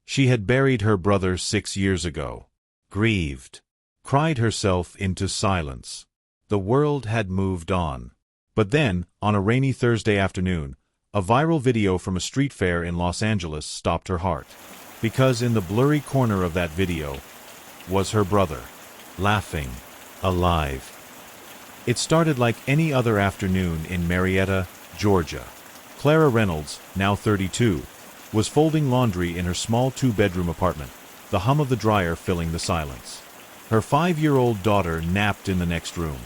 She had buried her brother 6 years ago. Grieved. Cried herself into silence. The world had moved on. But then, on a rainy Thursday afternoon, a viral video from a street fair in Los Angeles stopped her heart. Because in the blurry corner of that video was her brother, laughing, alive. It started like any other afternoon in Marietta, Georgia. Clara Reynolds, now 32, was folding laundry in her small 2-bedroom apartment, the hum of the dryer filling the silence. Her 5-year-old daughter napped in the next room.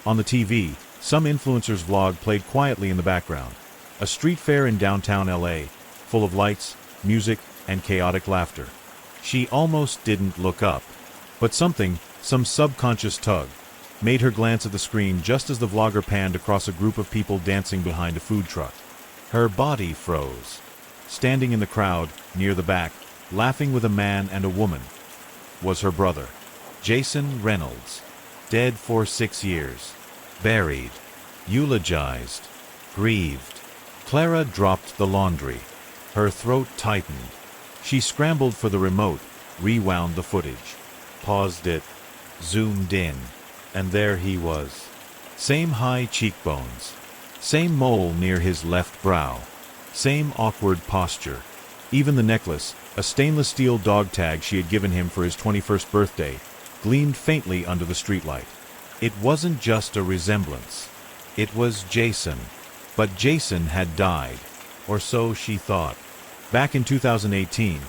On the TV, some influencer's vlog played quietly in the background. A street fair in downtown LA, full of lights, music, and chaotic laughter. She almost didn't look up. But some subconscious tug, made her glance at the screen just as the vlogger panned across a group of people dancing behind a food truck. Her body froze. Standing in the crowd, near the back, laughing with a man and a woman, was her brother, Jason Reynolds, dead for 6 years, buried, eulogized, grieved. Clara dropped the laundry. Her throat tightened. She scrambled for the remote, rewound the footage, paused it, zoomed in, and there he was. Same high cheekbones, same mole near his left brow, same awkward posture. Even the necklace, a stainless steel dog tag she had given him for his 21st birthday, gleamed faintly under the streetlight. It wasn't just a resemblance. It was Jason. But Jason had died, or so she thought. Back in 2018,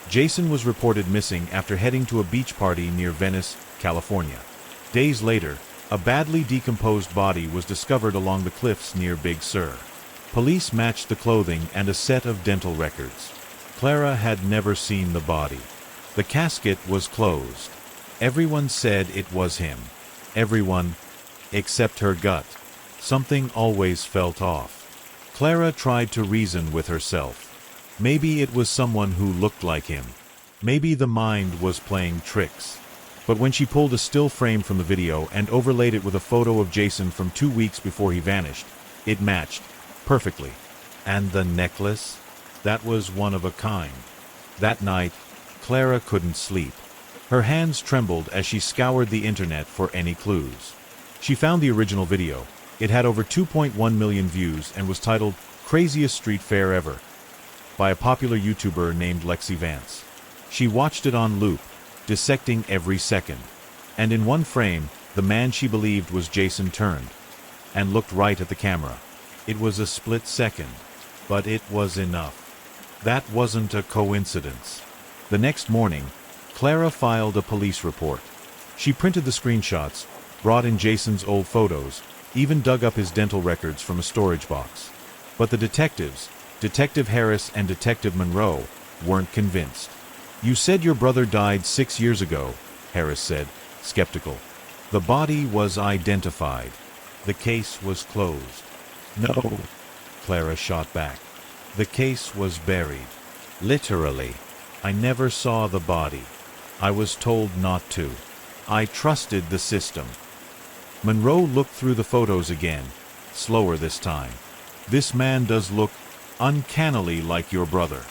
Jason was reported missing after heading to a beach party near Venice, California. Days later, a badly decomposed body was discovered along the cliffs near Big Sur. Police matched the clothing and a set of dental records. Clara had never seen the body. The casket was closed. Everyone said it was him. Everyone, except her gut. Something always felt off. Clara tried to reason with herself. Maybe it was someone who looked like him. Maybe the mind was playing tricks. But when she pulled a still frame from the video and overlaid it with a photo of Jason from 2 weeks before he vanished, it matched perfectly. And the necklace? That was one of a kind. That night, Clara couldn't sleep. Her hands trembled as she scoured the internet for any clues. She found the original video. It had over 2.1 million views and was titled "Craziest Street Fair Ever" by a popular YouTuber named Lexi Vance. She watched it on loop, dissecting every second. And in one frame, the man she believed was Jason turned and looked right at the camera. It was a split second, but it was enough. That wasn't a coincidence. The next morning, Clara filed a police report. She printed the screenshots, brought in Jason's old photos, even dug up his dental records from a storage box. But the detectives, Detective Harris and Detective Monroe, weren't convinced. "You said your brother died 6 years ago," Harris said, skeptical. "The body was identified. The case was closed." "No," Clara shot back. "The case was buried. Literally. I never saw the body. I was told not to. I trusted the system." Monroe looked through the photos again, slower this time. "This man does look uncannily like your brother.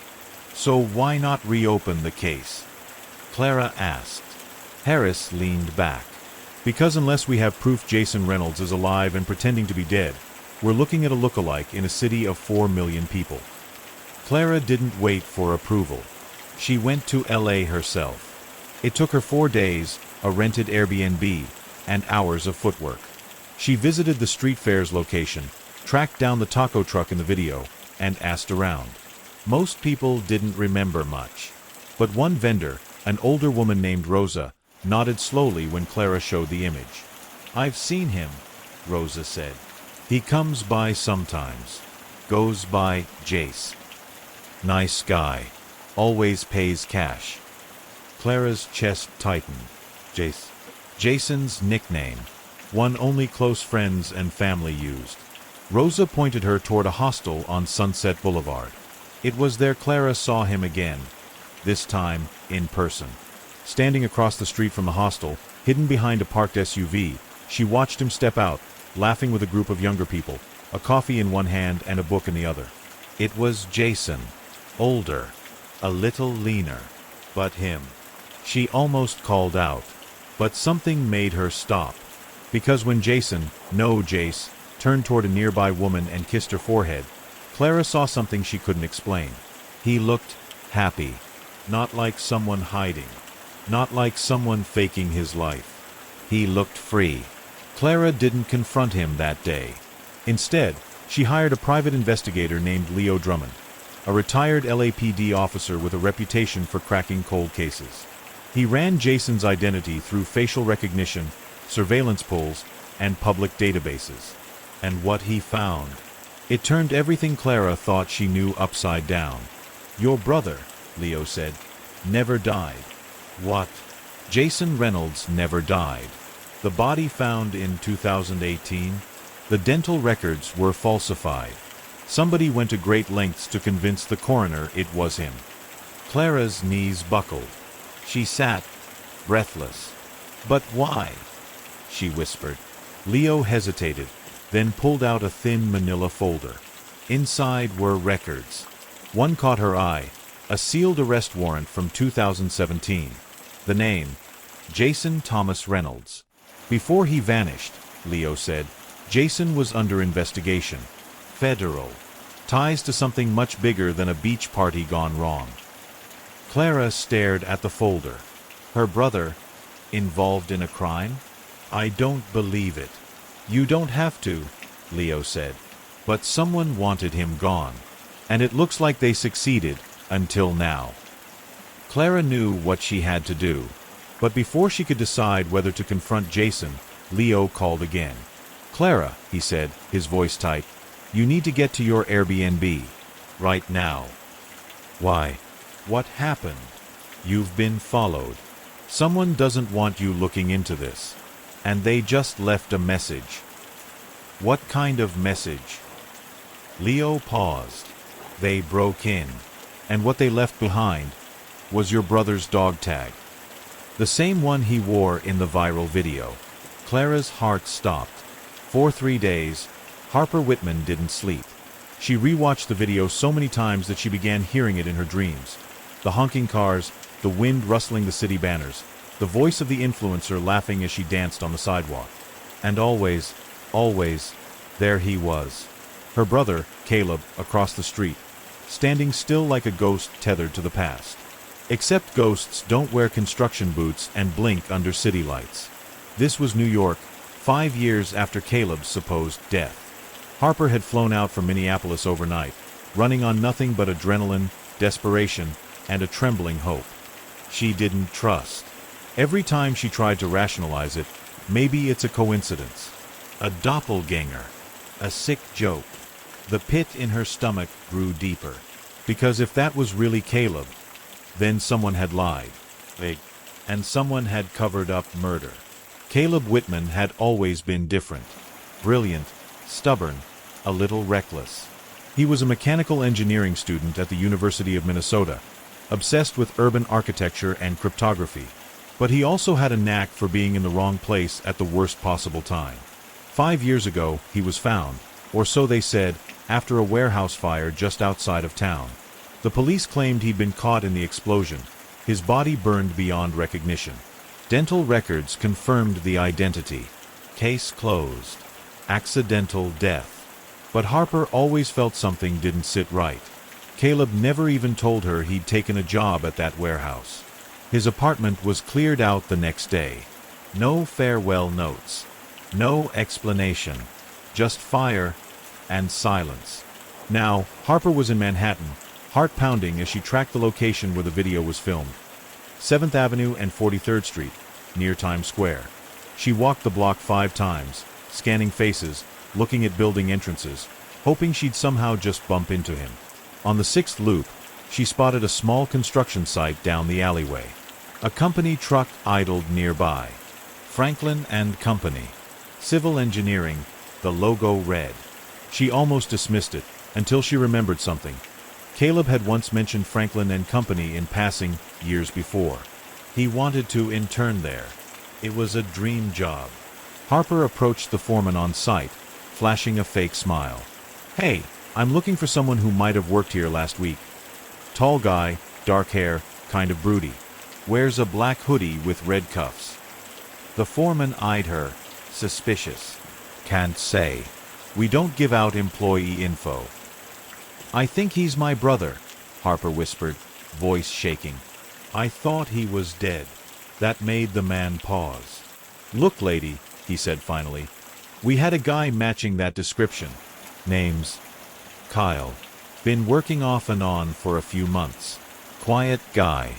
So why not reopen the case?" Clara asked. Harris leaned back. "Because unless we have proof Jason Reynolds is alive and pretending to be dead, we're looking at a look-alike in a city of 4 million people." Clara didn't wait for approval. She went to LA herself. It took her 4 days, a rented Airbnb, and hours of footwork. She visited the street fair's location, tracked down the taco truck in the video, and asked around. Most people didn't remember much. But one vendor, an older woman named Rosa, nodded slowly when Clara showed the image. "I've seen him," Rosa said. "He comes by sometimes. Goes by Jace. Nice guy. Always pays cash." Clara's chest tightened. Jace. Jason's nickname. One only close friends and family used. Rosa pointed her toward a hostel on Sunset Boulevard. It was there Clara saw him again, this time in person. Standing across the street from the hostel, hidden behind a parked SUV, she watched him step out, laughing with a group of younger people, a coffee in one hand and a book in the other. It was Jason. Older. A little leaner. but him. She almost called out, but something made her stop. Because when Jason, no Jace, turned toward a nearby woman and kissed her forehead, Clara saw something she couldn't explain. He looked happy, not like someone hiding, not like someone faking his life. He looked free. Clara didn't confront him that day. Instead, she hired a private investigator named Leo Drummond, a retired LAPD officer with a reputation for cracking cold cases. He ran Jason's identity through facial recognition, surveillance pulls, and public databases. And what he found? It turned everything Clara thought she knew upside down. "Your brother," Leo said, "never died." What? Jason Reynolds never died. The body found in 2018? The dental records were falsified. Somebody went to great lengths to convince the coroner it was him. Clara's knees buckled. She sat, breathless. "But why?" she whispered. Leo hesitated, then pulled out a thin manila folder. Inside were records. One caught her eye, a sealed arrest warrant from 2017. The name, Jason Thomas Reynolds. Before he vanished, Leo said, Jason was under investigation. Federal. Ties to something much bigger than a beach party gone wrong. Clara stared at the folder. Her brother, involved in a crime? "I don't believe it." "You don't have to," Leo said. "But someone wanted him gone. And it looks like they succeeded, until now." Clara knew what she had to do. But before she could decide whether to confront Jason, Leo called again. "Clara," he said, his voice tight, "you need to get to your Airbnb. Right now." "Why? What happened?" "You've been followed. Someone doesn't want you looking into this. And they just left a message." "What kind of message?" Leo paused. "They broke in. And what they left behind was your brother's dog tag. The same one he wore in the viral video." Clara's heart stopped. For 3 days, Harper Whitman didn't sleep. She rewatched the video so many times that she began hearing it in her dreams. The honking cars, the wind rustling the city banners, the voice of the influencer laughing as she danced on the sidewalk. And always, there he was. Her brother, Caleb, across the street, standing still like a ghost tethered to the past. Except ghosts don't wear construction boots and blink under city lights. This was New York, 5 years after Caleb's supposed death. Harper had flown out from Minneapolis overnight, running on nothing but adrenaline, desperation, and a trembling hope. She didn't trust. Every time she tried to rationalize it, maybe it's a coincidence. A doppelganger. A sick joke. The pit in her stomach grew deeper. Because if that was really Caleb, then someone had lied. And someone had covered up murder. Caleb Whitman had always been different. Brilliant, stubborn, a little reckless. He was a mechanical engineering student at the University of Minnesota, obsessed with urban architecture and cryptography. But he also had a knack for being in the wrong place at the worst possible time. 5 years ago, he was found, or so they said, after a warehouse fire just outside of town. The police claimed he'd been caught in the explosion. His body burned beyond recognition. Dental records confirmed the identity. Case closed. Accidental death. But Harper always felt something didn't sit right. Caleb never even told her he'd taken a job at that warehouse. His apartment was cleared out the next day. No farewell notes. No explanation. Just fire and silence. Now, Harper was in Manhattan, heart pounding as she tracked the location where the video was filmed. 7th Avenue and 43rd Street, near Times Square. She walked the block 5 times, scanning faces, looking at building entrances, hoping she'd somehow just bump into him. On the 6th loop, she spotted a small construction site down the alleyway. A company truck idled nearby. Franklin and Company. Civil engineering, the logo read. She almost dismissed it, until she remembered something. Caleb had once mentioned Franklin and Company in passing years before. He wanted to intern there. It was a dream job. Harper approached the foreman on site, flashing a fake smile. "Hey, I'm looking for someone who might have worked here last week." Tall guy, dark hair, kind of broody. Wears a black hoodie with red cuffs. The foreman eyed her, suspicious. Can't say. We don't give out employee info. I think he's my brother, Harper whispered, voice shaking. I thought he was dead. That made the man pause. Look, lady, he said finally. We had a guy matching that description. Name's Kyle. Been working off and on for a few months. Quiet guy.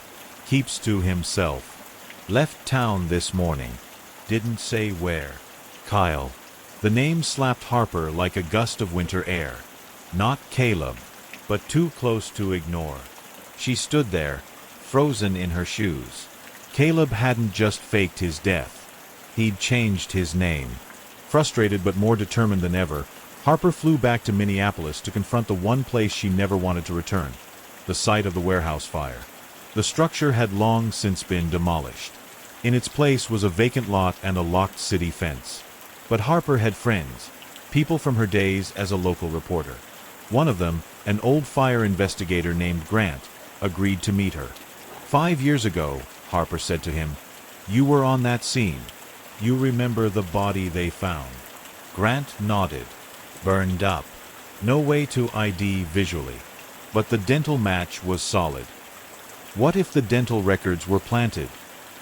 Keeps to himself. Left town this morning. Didn't say where. Kyle. The name slapped Harper like a gust of winter air. Not Caleb, but too close to ignore. She stood there, frozen in her shoes. Caleb hadn't just faked his death. He'd changed his name. Frustrated but more determined than ever, Harper flew back to Minneapolis to confront the one place she never wanted to return, the site of the warehouse fire. The structure had long since been demolished. In its place was a vacant lot and a locked city fence. But Harper had friends, people from her days as a local reporter. One of them, an old fire investigator named Grant, agreed to meet her. 5 years ago, Harper said to him, you were on that scene. You remember the body they found. Grant nodded. Burned up. No way to ID visually. But the dental match was solid. What if the dental records were planted?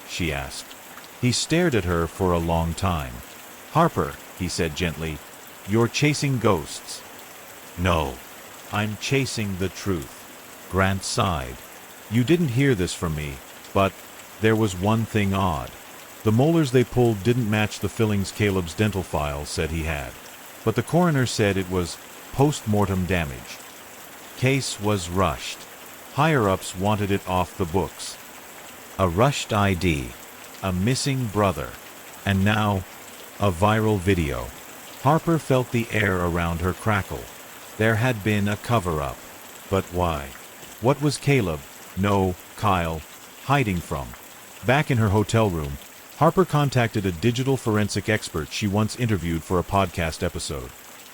She asked. He stared at her for a long time. Harper, he said gently, you're chasing ghosts. No, I'm chasing the truth. Grant sighed. You didn't hear this from me, but there was one thing odd. The molars they pulled didn't match the fillings Caleb's dental file said he had. But the coroner said it was post-mortem damage. Case was rushed. Higher-ups wanted it off the books. A rushed ID, a missing brother, and now a viral video. Harper felt the air around her crackle. There had been a cover-up. But why? What was Caleb, no, Kyle, hiding from? Back in her hotel room, Harper contacted a digital forensic expert she once interviewed for a podcast episode.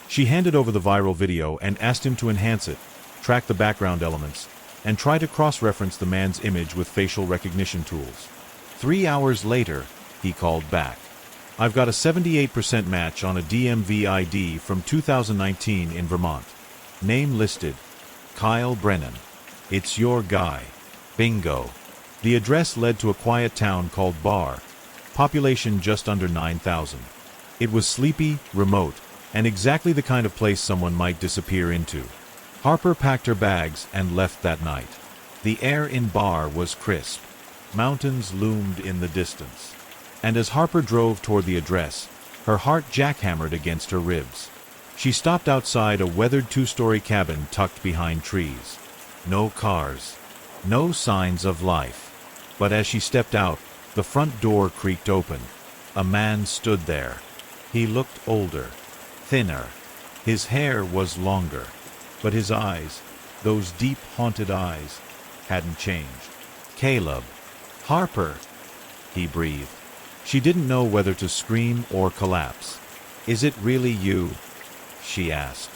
She handed over the viral video and asked him to enhance it, track the background elements, and try to cross-reference the man's image with facial recognition tools. 3 hours later, he called back. I've got a 78% match on a DMV ID from 2019 in Vermont. Name listed, Kyle Brennan. It's your guy. Bingo. The address led to a quiet town called Barr, population just under 9,000. It was sleepy, remote, and exactly the kind of place someone might disappear into. Harper packed her bags and left that night. The air in Barr was crisp. Mountains loomed in the distance. And as Harper drove toward the address, her heart jackhammered against her ribs. She stopped outside a weathered 2-story cabin tucked behind trees. No cars. No signs of life. But as she stepped out, the front door creaked open. A man stood there. He looked older, thinner. His hair was longer. But his eyes, those deep, haunted eyes, hadn't changed. Caleb. Harper, he breathed. She didn't know whether to scream or collapse. Is it really you? She asked.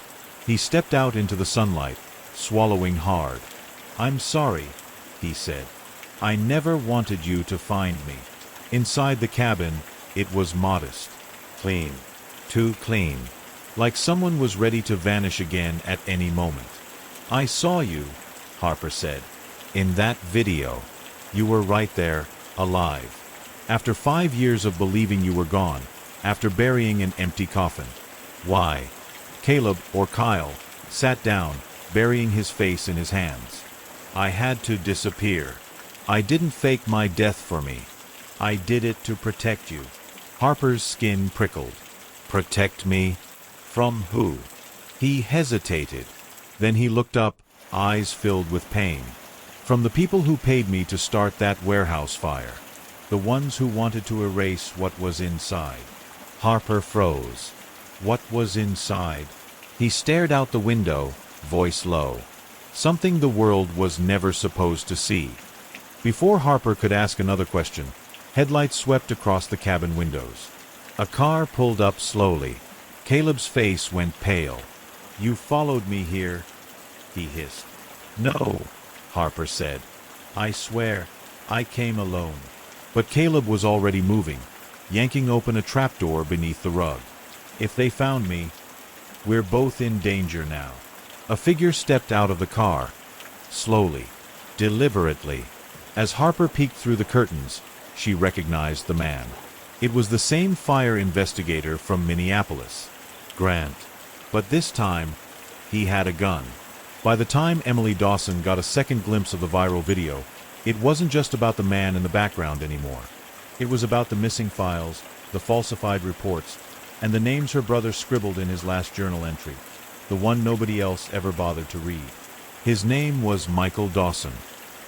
He stepped out into the sunlight, swallowing hard. I'm sorry, he said. I never wanted you to find me. Inside the cabin, it was modest. Clean. Too clean. Like someone was ready to vanish again at any moment. I saw you, Harper said. In that video. You were right there, alive. After 5 years of believing you were gone, after burying an empty coffin. Why? Caleb, or Kyle, sat down, burying his face in his hands. I had to disappear. I didn't fake my death for me. I did it to protect you. Harper's skin prickled. Protect me? From who? He hesitated. Then he looked up, eyes filled with pain. From the people who paid me to start that warehouse fire. The ones who wanted to erase what was inside. Harper froze. What was inside? He stared out the window, voice low. Something the world was never supposed to see. Before Harper could ask another question, headlights swept across the cabin windows. A car pulled up slowly. Caleb's face went pale. You followed me here, he hissed. No, Harper said. I swear, I came alone. But Caleb was already moving, yanking open a trapdoor beneath the rug. If they found me, we're both in danger now. A figure stepped out of the car, slowly, deliberately. As Harper peeked through the curtains, she recognized the man. It was the same fire investigator from Minneapolis, Grant. But this time, he had a gun. By the time Emily Dawson got a second glimpse of the viral video, it wasn't just about the man in the background anymore. It was about the missing files, the falsified reports, and the names her brother scribbled in his last journal entry, the one nobody else ever bothered to read. His name was Michael Dawson,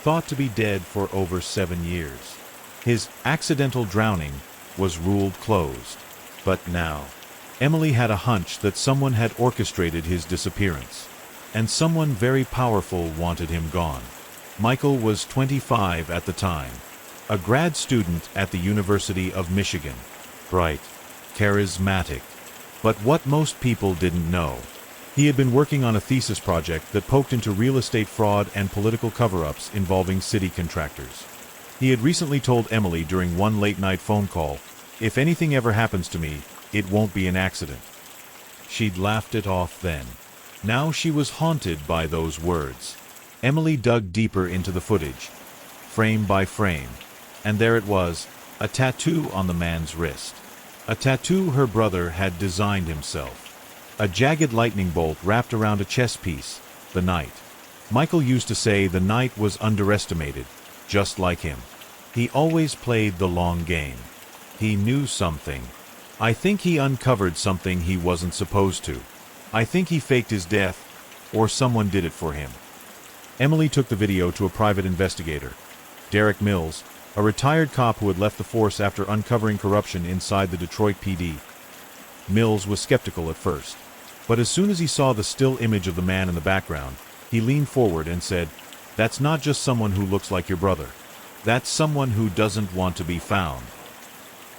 thought to be dead for over 7 years. His accidental drowning was ruled closed. But now, Emily had a hunch that someone had orchestrated his disappearance, and someone very powerful wanted him gone. Michael was 25 at the time, a grad student at the University of Michigan. Bright, charismatic. But what most people didn't know, he had been working on a thesis project that poked into real estate fraud and political cover-ups involving city contractors. He had recently told Emily during one late-night phone call, "If anything ever happens to me, it won't be an accident." She'd laughed it off then. Now she was haunted by those words. Emily dug deeper into the footage, frame by frame, and there it was, a tattoo on the man's wrist. A tattoo her brother had designed himself. A jagged lightning bolt wrapped around a chess piece, the knight. Michael used to say the knight was underestimated, just like him. He always played the long game. He knew something. I think he uncovered something he wasn't supposed to. I think he faked his death, or someone did it for him. Emily took the video to a private investigator, Derek Mills, a retired cop who had left the force after uncovering corruption inside the Detroit PD. Mills was skeptical at first, but as soon as he saw the still image of the man in the background, he leaned forward and said, "That's not just someone who looks like your brother. That's someone who doesn't want to be found."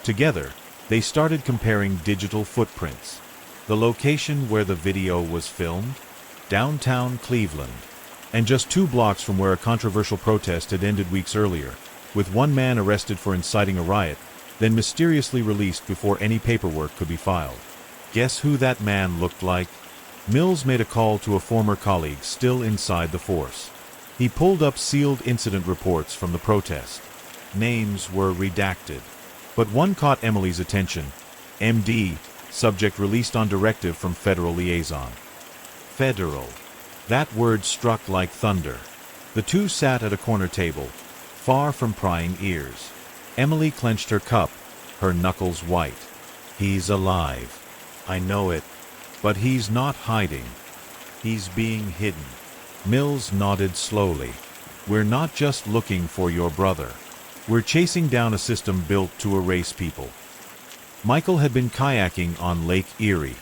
Together, they started comparing digital footprints. The location where the video was filmed? Downtown Cleveland. And just 2 blocks from where a controversial protest had ended weeks earlier, with one man arrested for inciting a riot, then mysteriously released before any paperwork could be filed. Guess who that man looked like? Mills made a call to a former colleague still inside the force. He pulled up sealed incident reports from the protest. Names were redacted. But one caught Emily's attention. MD, subject released on directive from federal liaison. Federal. That word struck like thunder. The two sat at a corner table, far from prying ears. Emily clenched her cup, her knuckles white. He's alive. I know it. But he's not hiding. He's being hidden. Mills nodded slowly. We're not just looking for your brother. We're chasing down a system built to erase people. Michael had been kayaking on Lake Erie.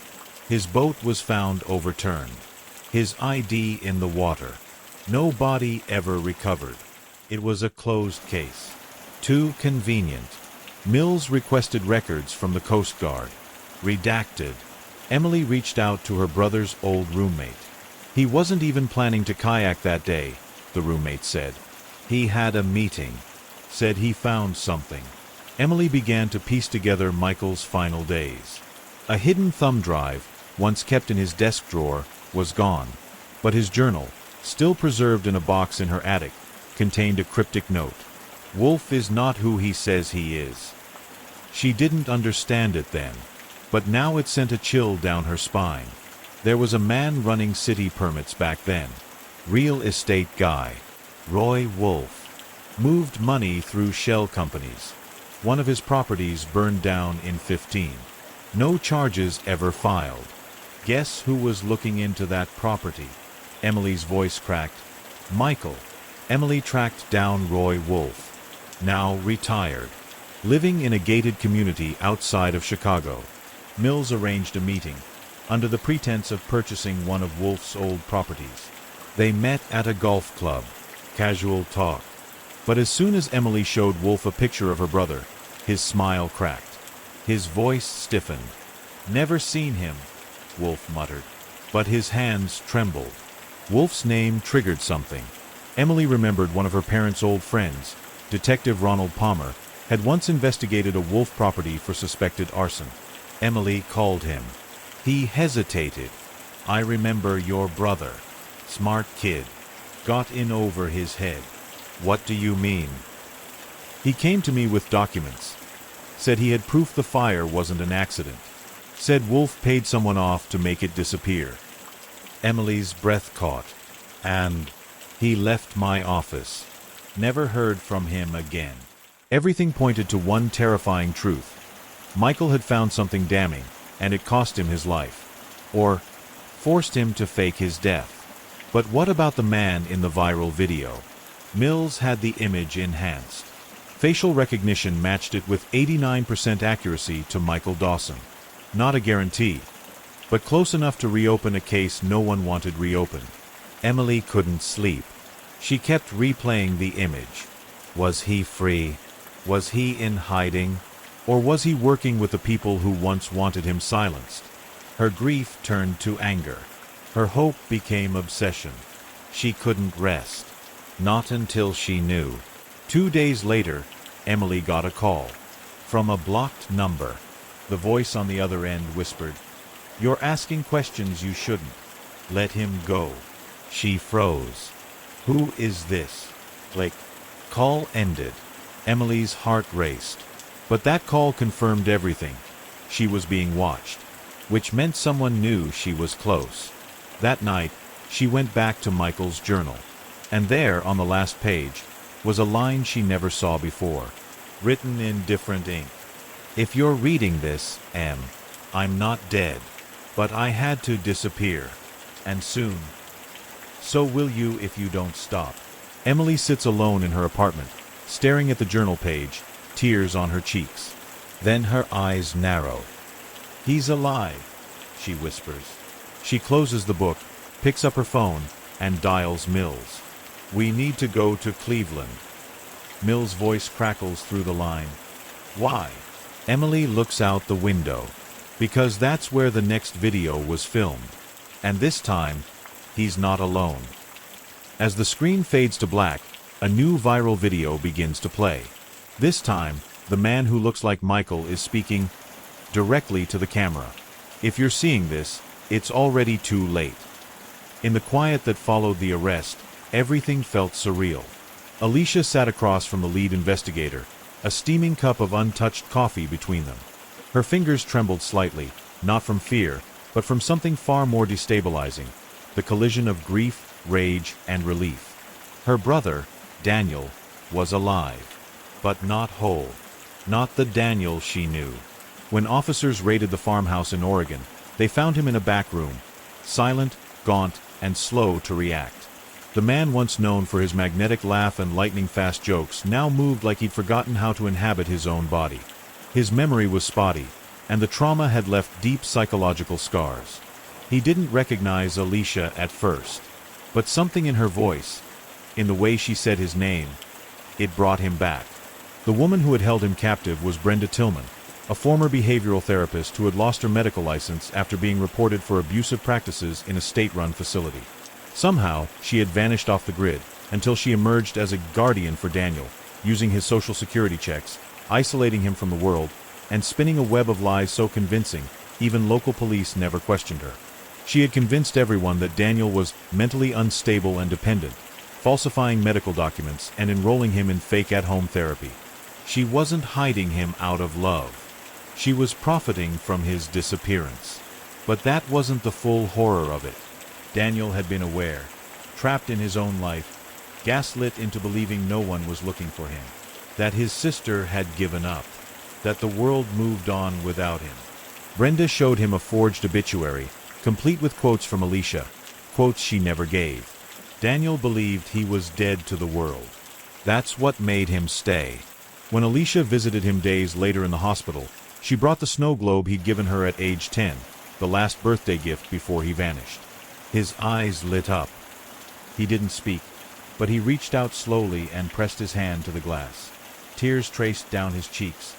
His boat was found overturned. His ID in the water. No body ever recovered. It was a closed case. Too convenient. Mills requested records from the Coast Guard. Redacted. Emily reached out to her brother's old roommate. He wasn't even planning to kayak that day, the roommate said. He had a meeting. Said he found something. Emily began to piece together Michael's final days. A hidden thumb drive, once kept in his desk drawer, was gone. But his journal, still preserved in a box in her attic, contained a cryptic note. Wolf is not who he says he is. She didn't understand it then, but now it sent a chill down her spine. There was a man running city permits back then. Real estate guy. Roy Wolf. Moved money through shell companies. One of his properties burned down in 15. No charges ever filed. Guess who was looking into that property? Emily's voice cracked. Michael. Emily tracked down Roy Wolf. Now retired. Living in a gated community outside of Chicago. Mills arranged a meeting, under the pretense of purchasing one of Wolf's old properties. They met at a golf club. Casual talk. But as soon as Emily showed Wolf a picture of her brother, his smile cracked. His voice stiffened. Never seen him, Wolf muttered. But his hands trembled. Wolf's name triggered something. Emily remembered one of her parents' old friends, Detective Ronald Palmer, had once investigated a Wolf property for suspected arson. Emily called him. He hesitated. "I remember your brother. Smart kid. Got in over his head." "What do you mean?" "He came to me with documents. Said he had proof the fire wasn't an accident. Said Wolf paid someone off to make it disappear." Emily's breath caught. "And he left my office. Never heard from him again." Everything pointed to one terrifying truth. Michael had found something damning, and it cost him his life. Or forced him to fake his death. But what about the man in the viral video? Mills had the image enhanced. Facial recognition matched it with 89% accuracy to Michael Dawson. Not a guarantee, but close enough to reopen a case no one wanted reopened. Emily couldn't sleep. She kept replaying the image. Was he free? Was he in hiding? Or was he working with the people who once wanted him silenced? Her grief turned to anger. Her hope became obsession. She couldn't rest. Not until she knew. 2 days later, Emily got a call. From a blocked number. The voice on the other end whispered, "You're asking questions you shouldn't. Let him go." She froze. "Who is this?" Click. Call ended. Emily's heart raced. But that call confirmed everything. She was being watched, which meant someone knew she was close. That night, she went back to Michael's journal. And there, on the last page, was a line she never saw before, written in different ink. "If you're reading this, Em, I'm not dead, but I had to disappear. And soon. So will you if you don't stop." Emily sits alone in her apartment, staring at the journal page, tears on her cheeks. Then her eyes narrow. "He's alive," she whispers. She closes the book, picks up her phone, and dials Mills. "We need to go to Cleveland." Mills' voice crackles through the line. "Why?" Emily looks out the window. Because that's where the next video was filmed. And this time, he's not alone. As the screen fades to black, a new viral video begins to play. This time, the man who looks like Michael is speaking directly to the camera. If you're seeing this, it's already too late. In the quiet that followed the arrest, everything felt surreal. Alicia sat across from the lead investigator, a steaming cup of untouched coffee between them. Her fingers trembled slightly, not from fear, but from something far more destabilizing, the collision of grief, rage, and relief. Her brother, Daniel, was alive, but not whole. Not the Daniel she knew. When officers raided the farmhouse in Oregon, they found him in a back room, silent, gaunt, and slow to react. The man once known for his magnetic laugh and lightning-fast jokes now moved like he'd forgotten how to inhabit his own body. His memory was spotty, and the trauma had left deep psychological scars. He didn't recognize Alicia at first, but something in her voice, in the way she said his name, it brought him back. The woman who had held him captive was Brenda Tillman, a former behavioral therapist who had lost her medical license after being reported for abusive practices in a state-run facility. Somehow, she had vanished off the grid until she emerged as a guardian for Daniel, using his social security checks, isolating him from the world, and spinning a web of lies so convincing, even local police never questioned her. She had convinced everyone that Daniel was mentally unstable and dependent, falsifying medical documents and enrolling him in fake at-home therapy. She wasn't hiding him out of love. She was profiting from his disappearance. But that wasn't the full horror of it. Daniel had been aware, trapped in his own life, gaslit into believing no one was looking for him, that his sister had given up, that the world moved on without him. Brenda showed him a forged obituary, complete with quotes from Alicia, quotes she never gave. Daniel believed he was dead to the world. That's what made him stay. When Alicia visited him days later in the hospital, she brought the snow globe he'd given her at age 10, the last birthday gift before he vanished. His eyes lit up. He didn't speak, but he reached out slowly and pressed his hand to the glass. Tears traced down his cheeks,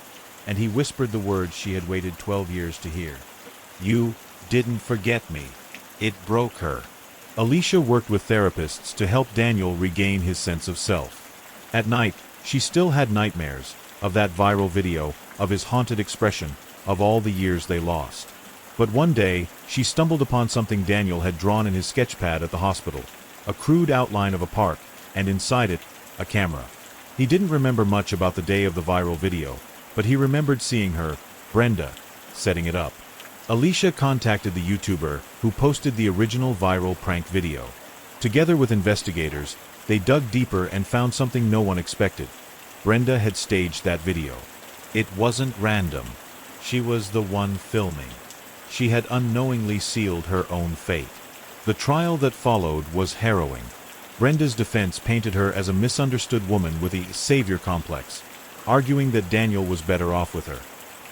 and he whispered the words she had waited 12 years to hear. "You didn't forget me." It broke her. Alicia worked with therapists to help Daniel regain his sense of self. At night, she still had nightmares of that viral video, of his haunted expression, of all the years they lost. But one day, she stumbled upon something Daniel had drawn in his sketchpad at the hospital, a crude outline of a park, and inside it, a camera. He didn't remember much about the day of the viral video, but he remembered seeing her, Brenda, setting it up. Alicia contacted the YouTuber who posted the original viral prank video. Together with investigators, they dug deeper and found something no one expected. Brenda had staged that video. It wasn't random. She was the one filming. She had unknowingly sealed her own fate. The trial that followed was harrowing. Brenda's defense painted her as a misunderstood woman with a savior complex, arguing that Daniel was better off with her.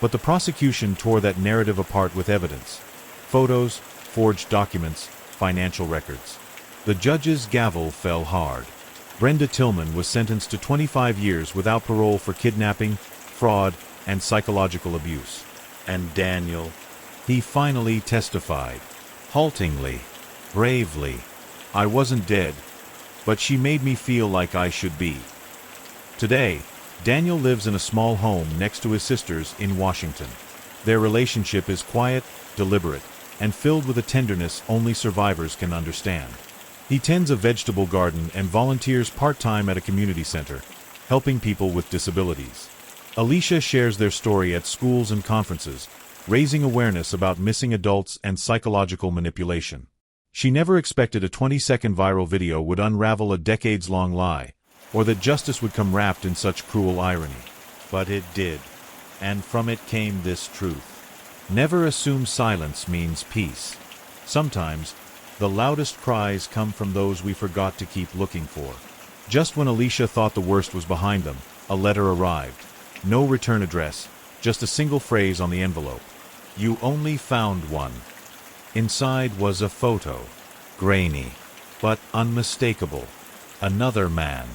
But the prosecution tore that narrative apart with evidence. Photos, forged documents, financial records. The judge's gavel fell hard. Brenda Tillman was sentenced to 25 years without parole for kidnapping, fraud, and psychological abuse. And Daniel? He finally testified. Haltingly, bravely. I wasn't dead, but she made me feel like I should be. Today, Daniel lives in a small home next to his sisters in Washington. Their relationship is quiet, deliberate, and filled with a tenderness only survivors can understand. He tends a vegetable garden and volunteers part-time at a community center, helping people with disabilities. Alicia shares their story at schools and conferences, raising awareness about missing adults and psychological manipulation. She never expected a 20-second viral video would unravel a decades-long lie, or that justice would come wrapped in such cruel irony. But it did, and from it came this truth. Never assume silence means peace. Sometimes, the loudest cries come from those we forgot to keep looking for. Just when Alicia thought the worst was behind them, a letter arrived. No return address, just a single phrase on the envelope. You only found one. Inside was a photo. Grainy, but unmistakable. Another man.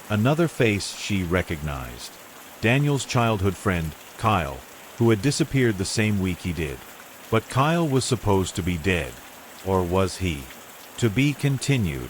Another face she recognized. Daniel's childhood friend, Kyle, who had disappeared the same week he did. But Kyle was supposed to be dead. Or was he? To be continued.